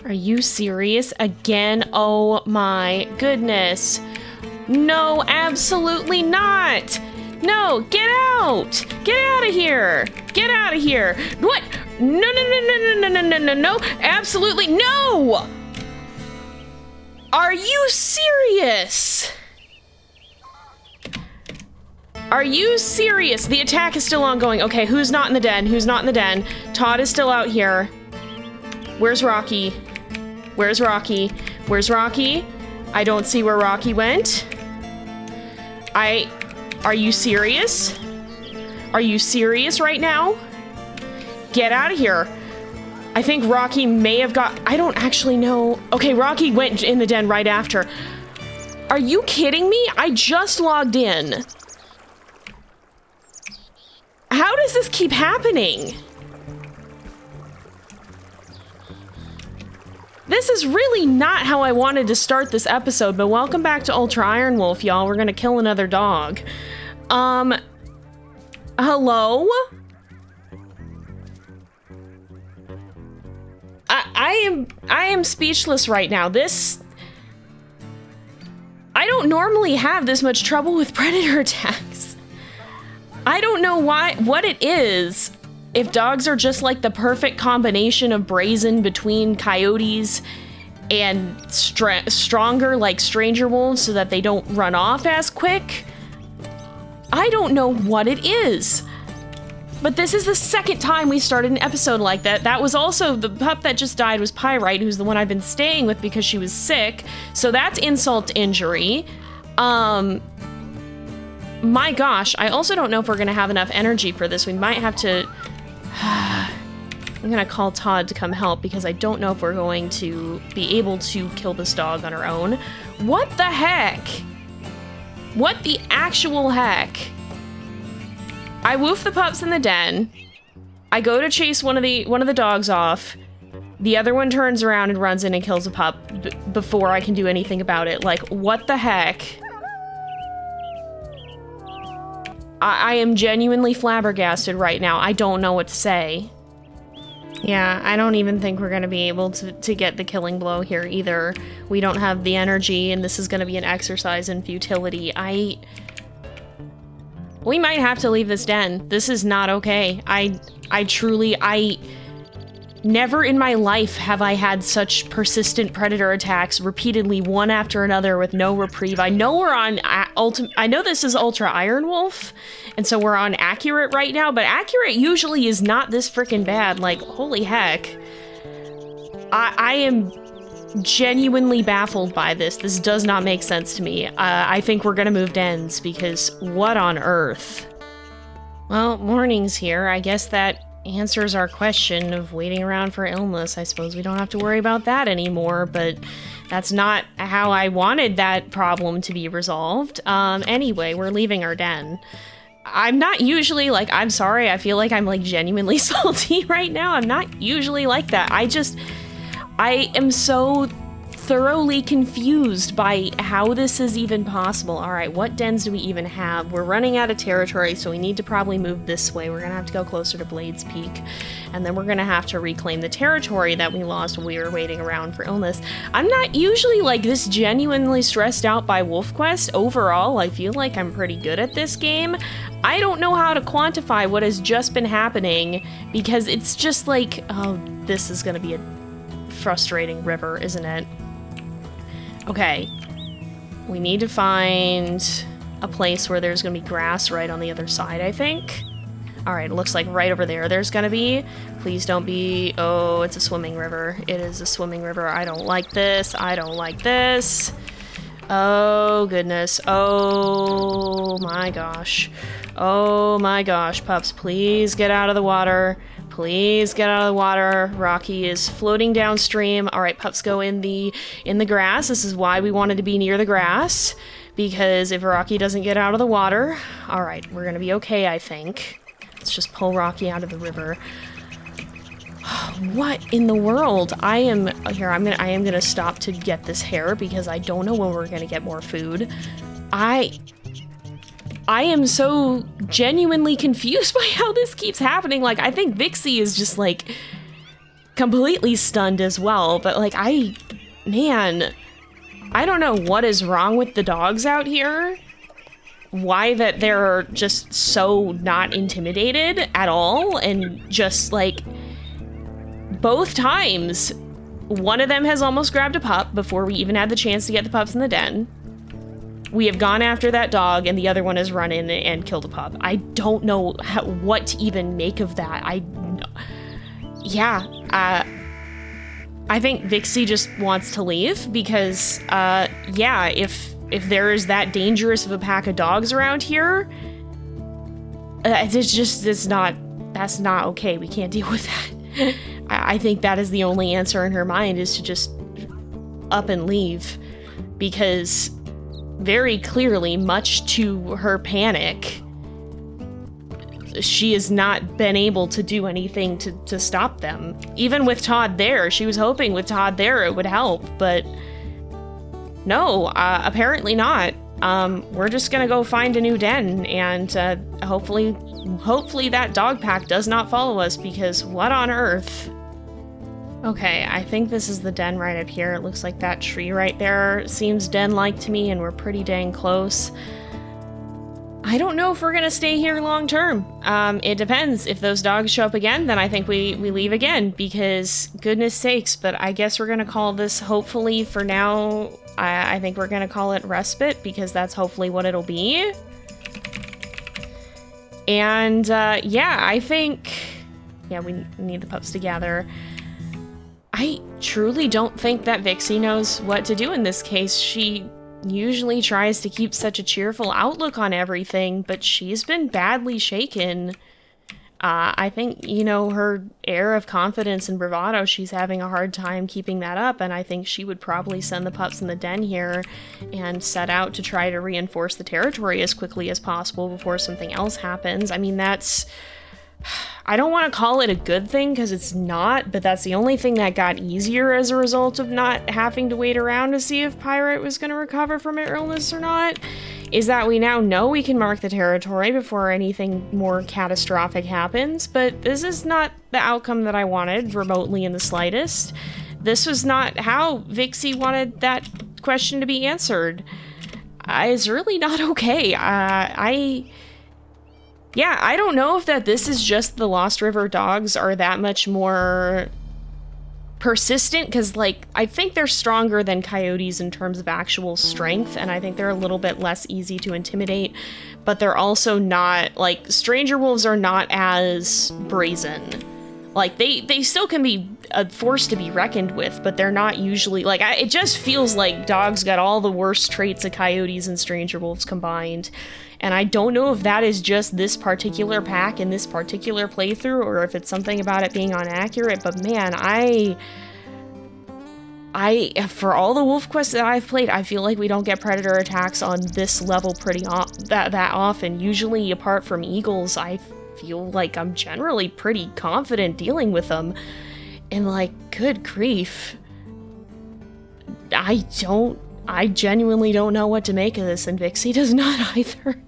Are you serious again? Oh my goodness. No, absolutely not. No, get out. Get out of here. Get out of here. What? No, no, no, no, no, no, no, no, no, no. Absolutely no. Are you serious? Are you serious? The attack is still ongoing. Okay, who's not in the den? Who's not in the den? Todd is still out here. Where's Rocky? Where's Rocky? Where's Rocky? I don't see where Rocky went. Are you serious? Are you serious right now? Get out of here. I think Rocky may have I don't actually know. Okay, Rocky went in the den right after. Are you kidding me? I just logged in. How does this keep happening? This is really not how I wanted to start this episode, but welcome back to Ultra Ironwolf, y'all. We're gonna kill another dog. Hello? I am speechless right now. I don't normally have this much trouble with predator attacks. I don't know what it is. If dogs are just like the perfect combination of brazen between coyotes and stronger like stranger wolves so that they don't run off as quick. I don't know what it is. But this is the second time we started an episode like that. That was also, the pup that just died was Pyrite, who's the one I've been staying with because she was sick. So that's insult to injury. My gosh, I also don't know if we're gonna have enough energy for this. We might have to... I'm gonna call Todd to come help because I don't know if we're going to be able to kill this dog on our own. What the heck? What the actual heck? I woof the pups in the den. I go to chase one of the dogs off. The other one turns around and runs in and kills a pup before I can do anything about it. Like, what the heck? I am genuinely flabbergasted right now. I don't know what to say. Yeah, I don't even think we're gonna be able to get the killing blow here either. We don't have the energy, and this is gonna be an exercise in futility. We might have to leave this den. This is not okay. I never in my life have I had such persistent predator attacks repeatedly, one after another with no reprieve. I know we're on I know this is Ultra Ironwolf, and so we're on accurate right now, but accurate usually is not this freaking bad. Like, holy heck. I am genuinely baffled by this. This does not make sense to me. I think we're gonna move dens because what on earth? Well, morning's here. I guess that answers our question of waiting around for illness. I suppose we don't have to worry about that anymore, but that's not how I wanted that problem to be resolved. Anyway, we're leaving our den. I'm not usually like, I'm sorry, I feel like I'm like genuinely salty right now. I'm not usually like that. I am so thoroughly confused by how this is even possible. All right, what dens do we even have? We're running out of territory, so we need to probably move this way. We're gonna have to go closer to Blade's Peak, and then we're gonna have to reclaim the territory that we lost when we were waiting around for illness. I'm not usually like this genuinely stressed out by WolfQuest. Overall, I feel like I'm pretty good at this game. I don't know how to quantify what has just been happening because it's just like, oh, this is gonna be a frustrating river, isn't it? Okay, we need to find a place where there's gonna be grass right on the other side, I think. All right, it looks like right over there there's gonna be. Please don't be, oh, it's a swimming river. It is a swimming river. I don't like this. I don't like this. Oh, goodness. Oh, my gosh. Oh, my gosh, pups, please get out of the water. Please get out of the water. Rocky is floating downstream. All right, pups, go in the grass. This is why we wanted to be near the grass, because if Rocky doesn't get out of the water, all right, we're gonna be okay, I think. Let's just pull Rocky out of the river. What in the world? I am gonna stop to get this hair because I don't know when we're gonna get more food. I am so genuinely confused by how this keeps happening. Like, I think Vixie is just like completely stunned as well, but like, man, I don't know what is wrong with the dogs out here. Why that they're just so not intimidated at all, and just like, both times, one of them has almost grabbed a pup before we even had the chance to get the pups in the den. We have gone after that dog, and the other one has run in and killed a pup. I don't know what to even make of that. I think Vixie just wants to leave because, yeah, if there is that dangerous of a pack of dogs around here, that's not okay. We can't deal with that. I think that is the only answer in her mind, is to just up and leave, because very clearly, much to her panic, she has not been able to do anything to stop them. Even with Todd there, she was hoping with Todd there it would help, but no, apparently not. We're just gonna go find a new den, and hopefully that dog pack does not follow us, because what on earth? Okay, I think this is the den right up here. It looks like that tree right there seems den-like to me, and we're pretty dang close. I don't know if we're gonna stay here long term. It depends. If those dogs show up again, then I think we leave again, because goodness sakes, but I guess we're gonna call this, hopefully for now, I think we're gonna call it respite, because that's hopefully what it'll be. And yeah, I think, yeah, we need the pups to gather. I truly don't think that Vixie knows what to do in this case. She usually tries to keep such a cheerful outlook on everything, but she's been badly shaken. I think, you know, her air of confidence and bravado, she's having a hard time keeping that up, and I think she would probably send the pups in the den here and set out to try to reinforce the territory as quickly as possible before something else happens. I mean, that's... I don't want to call it a good thing, because it's not, but that's the only thing that got easier as a result of not having to wait around to see if Pirate was going to recover from her illness or not, is that we now know we can mark the territory before anything more catastrophic happens, but this is not the outcome that I wanted remotely in the slightest. This was not how Vixie wanted that question to be answered. It's really not okay. Yeah, I don't know if that this is just the Lost River dogs are that much more persistent, because, like, I think they're stronger than coyotes in terms of actual strength, and I think they're a little bit less easy to intimidate, but they're also not, like, stranger wolves are not as brazen. Like, they still can be a force to be reckoned with, but they're not usually, like, it just feels like dogs got all the worst traits of coyotes and stranger wolves combined. And I don't know if that is just this particular pack in this particular playthrough, or if it's something about it being inaccurate, but man, for all the WolfQuests that I've played, I feel like we don't get predator attacks on this level that often. Usually, apart from eagles, I feel like I'm generally pretty confident dealing with them. And like, good grief. I genuinely don't know what to make of this, and Vixie does not either.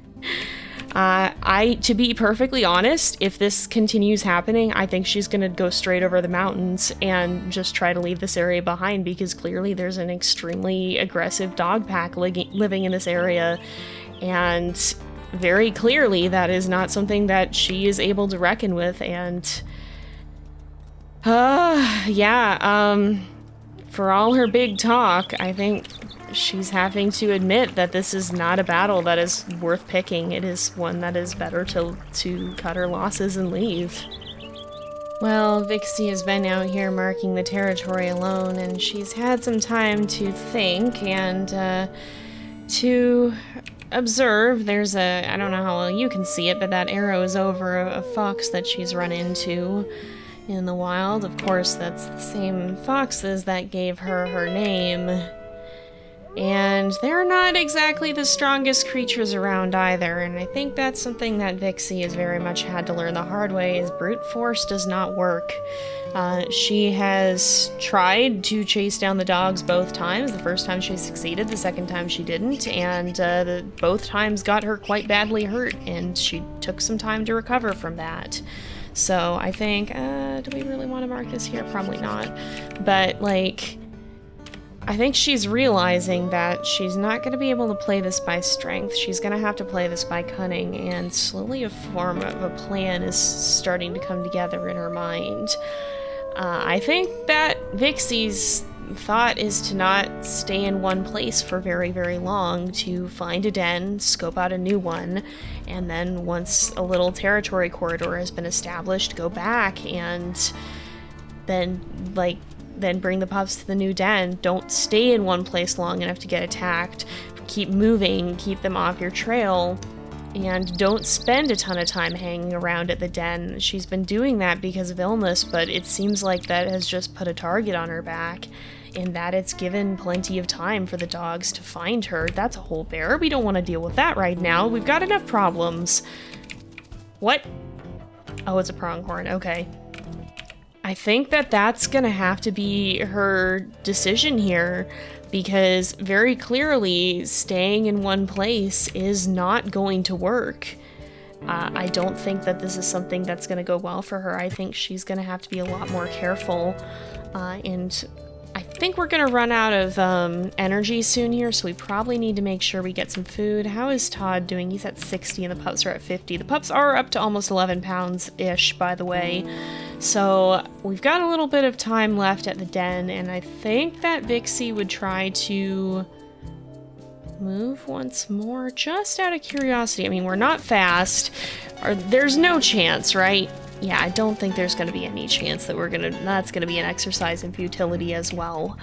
To be perfectly honest, if this continues happening, I think she's gonna go straight over the mountains and just try to leave this area behind, because clearly there's an extremely aggressive dog pack living in this area, and very clearly that is not something that she is able to reckon with, and yeah, for all her big talk, I think she's having to admit that this is not a battle that is worth picking. It is one that is better to cut her losses and leave. Well, Vixie has been out here marking the territory alone, and she's had some time to think and to observe. There's I don't know how well you can see it, but that arrow is over a fox that she's run into in the wild. Of course, that's the same foxes that gave her her name. And they're not exactly the strongest creatures around either, and I think that's something that Vixie has very much had to learn the hard way, is brute force does not work. She has tried to chase down the dogs both times. The first time she succeeded, the second time she didn't, and both times got her quite badly hurt, and she took some time to recover from that. So I think, do we really want to mark this here? Probably not. But, like, I think she's realizing that she's not going to be able to play this by strength. She's going to have to play this by cunning, and slowly a form of a plan is starting to come together in her mind. I think that Vixie's thought is to not stay in one place for very, very long, to find a den, scope out a new one, and then once a little territory corridor has been established, go back and then, then bring the pups to the new den. Don't stay in one place long enough to get attacked. Keep moving, keep them off your trail, and don't spend a ton of time hanging around at the den. She's been doing that because of illness, but it seems like that has just put a target on her back, in that it's given plenty of time for the dogs to find her. That's a whole bear. We don't want to deal with that right now. We've got enough problems. What? Oh, it's a pronghorn. Okay. I think that that's gonna have to be her decision here, because very clearly staying in one place is not going to work. I don't think that this is something that's gonna go well for her. I think she's gonna have to be a lot more careful, and I think we're gonna run out of energy soon here, so we probably need to make sure we get some food. How is Todd doing? He's at 60 and the pups are at 50. The pups are up to almost 11 pounds-ish, by the way. So we've got a little bit of time left at the den, and I think that Vixie would try to move once more, just out of curiosity. I mean, we're not fast. There's no chance, right? Yeah, I don't think there's going to be any chance that that's going to be an exercise in futility as well.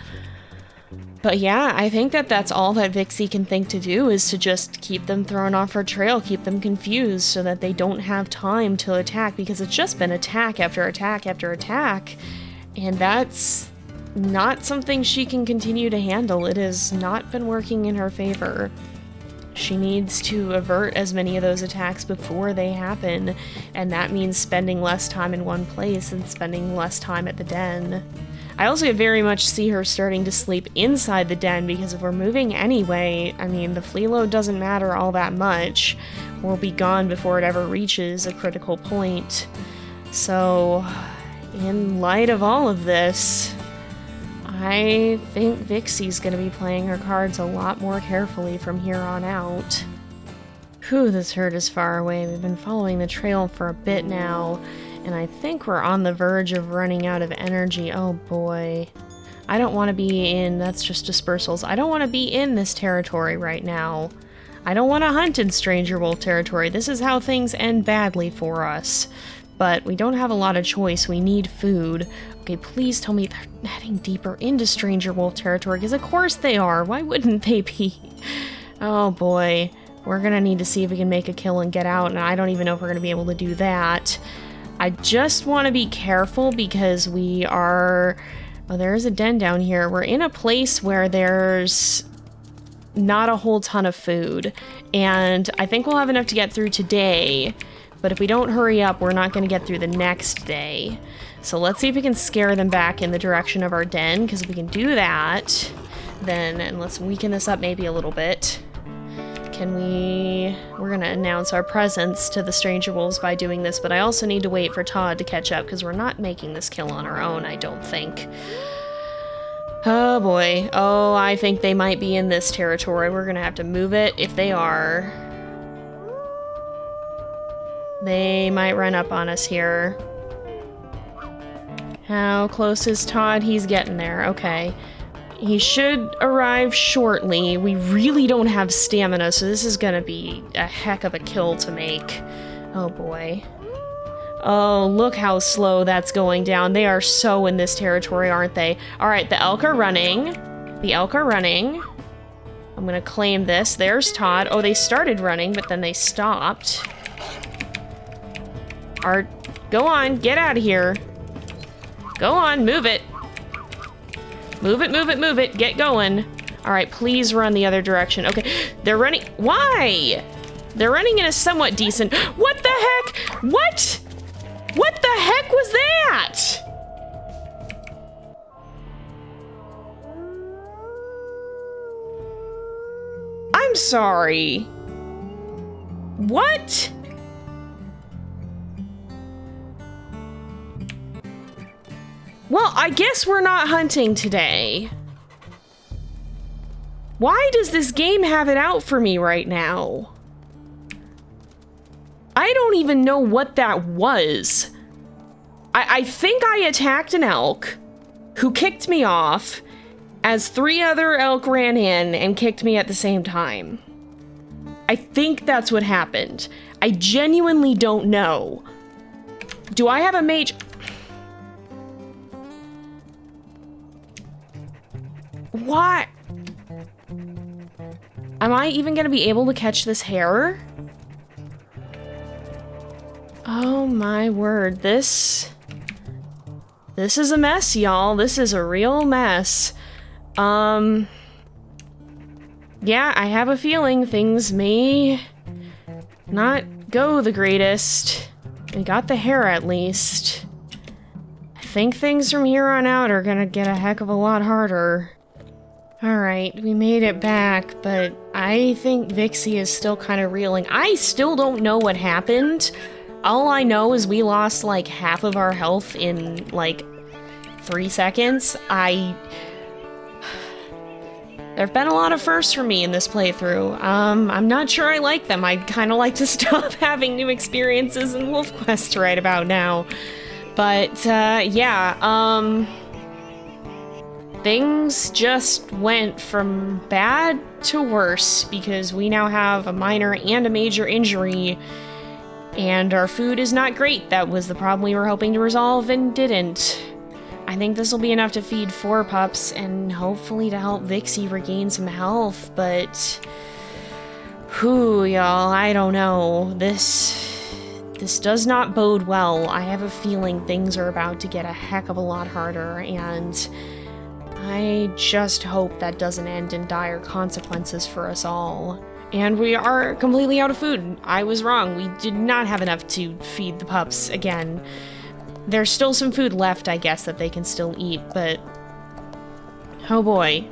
But yeah, I think that that's all that Vixie can think to do, is to just keep them thrown off her trail, keep them confused so that they don't have time to attack, because it's just been attack after attack after attack, and that's not something she can continue to handle. It has not been working in her favor. She needs to avert as many of those attacks before they happen, and that means spending less time in one place and spending less time at the den. I also very much see her starting to sleep inside the den, because if we're moving anyway, I mean, the flea load doesn't matter all that much. We'll be gone before it ever reaches a critical point. So, in light of all of this, I think Vixie's gonna be playing her cards a lot more carefully from here on out. Whew, this herd is far away. We've been following the trail for a bit now, and I think we're on the verge of running out of energy. Oh boy. I don't want to be in, that's just dispersals. I don't want to be in this territory right now. I don't want to hunt in Stranger Wolf territory. This is how things end badly for us. But we don't have a lot of choice. We need food. Okay, please tell me they're heading deeper into Stranger Wolf territory, because of course they are. Why wouldn't they be? Oh boy. We're gonna need to see if we can make a kill and get out, and I don't even know if we're gonna be able to do that. I just want to be careful, because we are... Oh, there is a den down here. We're in a place where there's not a whole ton of food, and I think we'll have enough to get through today, but if we don't hurry up, we're not going to get through the next day. So let's see if we can scare them back in the direction of our den, because if we can do that, then, and let's weaken this up maybe a little bit. We're gonna announce our presence to the Stranger Wolves by doing this, but I also need to wait for Todd to catch up, because we're not making this kill on our own, I don't think. Oh boy. Oh, I think they might be in this territory. We're gonna have to move it if they are. They might run up on us here. How close is Todd? He's getting there. Okay. He should arrive shortly. We really don't have stamina, so this is gonna be a heck of a kill to make. Oh boy. Oh, look how slow that's going down. They are so in this territory, aren't they? Alright, the elk are running. The elk are running. I'm gonna claim this. There's Todd. Oh, they started running, but then they stopped. Go on, get out of here. Go on, move it. Move it, move it, move it. Get going. All right, please run the other direction. Okay, they're running. Why? They're running in a somewhat decent. What the heck? What? What the heck was that? I'm sorry. What? Well, I guess we're not hunting today. Why does this game have it out for me right now? I don't even know what that was. I think I attacked an elk who kicked me off as 3 other elk ran in and kicked me at the same time. I think that's what happened. I genuinely don't know. Do I have a mage? What? Am I even gonna be able to catch this hare? Oh my word, this is a mess, y'all. This is a real mess. Yeah, I have a feeling things may not go the greatest. We got the hare at least. I think things from here on out are gonna get a heck of a lot harder. Alright, we made it back, but I think Vixie is still kind of reeling. I still don't know what happened. All I know is we lost like half of our health in like 3 seconds. There've been a lot of firsts for me in this playthrough. I'm not sure I like them. I'd kind of like to stop having new experiences in WolfQuest right about now. But, yeah, things just went from bad to worse because we now have a minor and a major injury, and our food is not great. That was the problem we were hoping to resolve and didn't. I think this will be enough to feed 4 pups and hopefully to help Vixie regain some health, but whew, y'all, I don't know. This does not bode well. I have a feeling things are about to get a heck of a lot harder, and I just hope that doesn't end in dire consequences for us all. And we are completely out of food. I was wrong. We did not have enough to feed the pups again. There's still some food left, I guess, that they can still eat, but oh boy.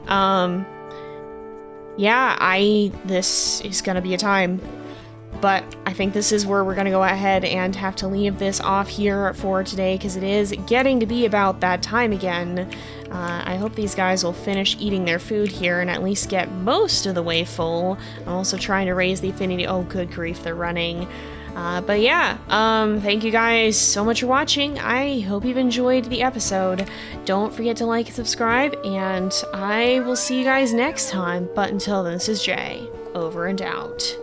Yeah, this is gonna be a time. But I think this is where we're gonna go ahead and have to leave this off here for today, because it is getting to be about that time again. I hope these guys will finish eating their food here and at least get most of the way full. I'm also trying to raise the affinity. Oh, good grief, they're running. But yeah, thank you guys so much for watching. I hope you've enjoyed the episode. Don't forget to like and subscribe, and I will see you guys next time. But until then, this is Jay, over and out.